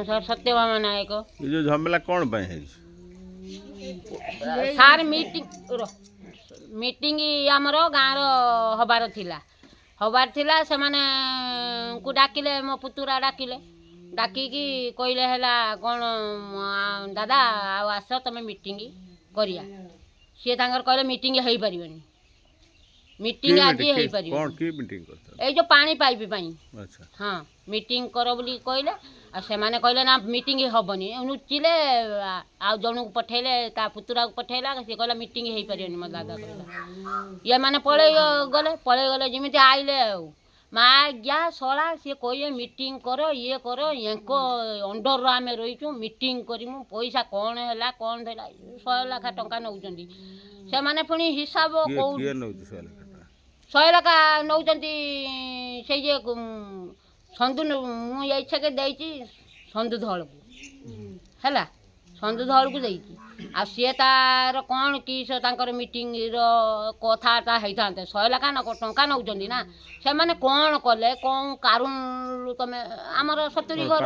sir Satyabhama नायक ये जो झमेला कौन पाए है सार मीटिंग आमर गाँव हबार थिला से माने को डाकिले मो पुतुरा डाकिले डाकिकी कहले है कौन दादा आस तुम मीटिंग करिया सी कहले मीटिंग हो पारनी मीटिंग आज हो पार ए जो पानी पाइप अच्छा हाँ मीटिंग कर बोली कहले आ से माने कहले ना मीटिंग हेनी नुचिले आ जन को पठेले ता पुतुरा को पठेला सी कहला मीटिंग हो पारनी मो दादा कहला ये मैंने पड़े गले जमी आइले माँ क्या सला सी कहे मीटिंग कर ये कर यांको अंडर आम रहीचु मीटिंग करूँ पैसा कौन है कौन देला 100 लाख टंका नौ से माने पुणी हिसाब कौ 100 लाख नौ से संधु मुझे के देती संधु धल को है संधु धल को देती आ सी तार कौन किस मीटिंग कथाटा होता 100 लाख टंका नौ ना से मैंने कौन कले कौन कारुण तुम आमर 70 घर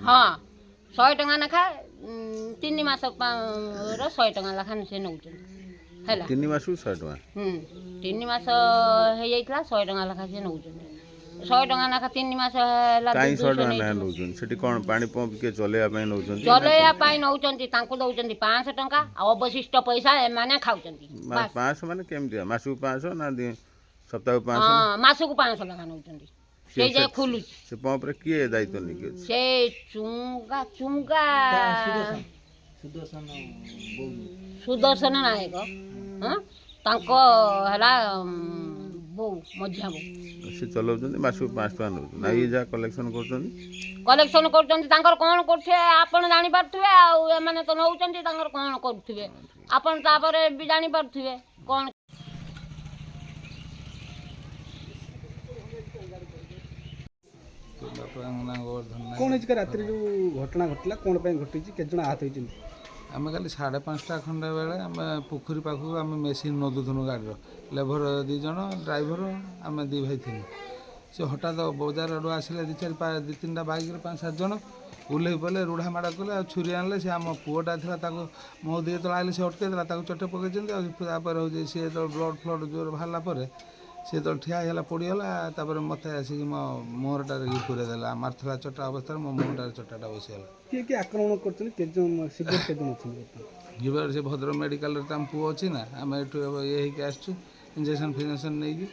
हाँ 100 टंका लेखा 3 मास 100 टंका लेखा से नौ 3 मास 100 टंका 3 मास हो जाता 100 टंका लेखा से नौ 100 टंका लेखा 3 मास पानी पंप के चलैया नौ 500 टंका अवशिष्ट पैसा एमाने खाउचंती 500 माने केमती मासु 500 ना सप्ताह 500 हां मासु को 500 लगा नौचंती से जे खुलु से पंप रे किए दायित्व निके से चुंगा सुदर्शन नायक हां तांको हला बो मझिया बो से चलाउछन मासु 5 टका नौ ना ये जा कलेक्शन करछन तांकर कोन करथे आपण जानि परथुवे आ माने तो नौचंती तांकर कोन करथुवे आपण तापरे भी जानि परथुवे कोन कौन है रात जो घटना घटला कौन घटी केत आहत होती आम कल 5:30 खंडे बेले आम पोखरी पाखक आम मेसीन नदुथुनु गाड़ी लेबर 2 जन ड्राइवर आम 2 भाई थी से हठात बजार आड़ आसिले 2-3टा बाइक 5-7 जन उल्ले पड़े रूढ़ा माड़ कले छुरी आनले से आम पुआटा था मो दिए तो आइले से अटकईला चटे पकई सी जो ब्लड फ्लड जोर बाहर सी तो ठिया है पड़गला मत आसिक मो मुहरटार पूरे देला मारला चटा अवस्था मो मुहटार चटाटा बसीगला किए आक्रमण कर से भद्रक मेडिकल पुओ अच्छी ना आम ये आसचु इंजेक्शन फिजेक्शन नहीं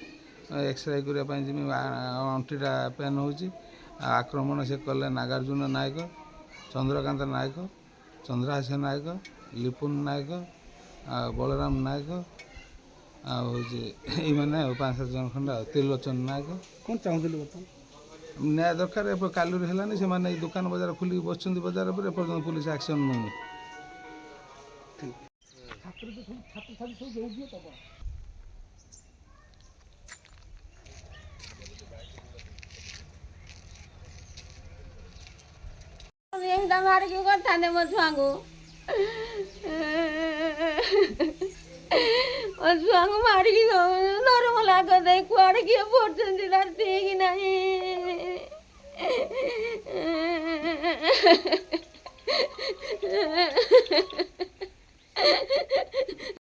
एक्सरे करने जमी अंटीटा पेन हो आक्रमण से कले नागार्जुन नायक चंद्रकांत नायक चंद्रहास नायक लिपुन नायक बलराम नायक आने 5-7 जन खंडा त्रिलोचन नायक कौन चाहते बर्तमान न्याय दरकार कालू है से दुकान बजार खोल बस बजार पर एपर्तन पुलिस एक्शन नौनी मारिक करते मो छुआ को छुआ को मारिक नरमला कर कुआड़े किए पड़ते ठीक नहीं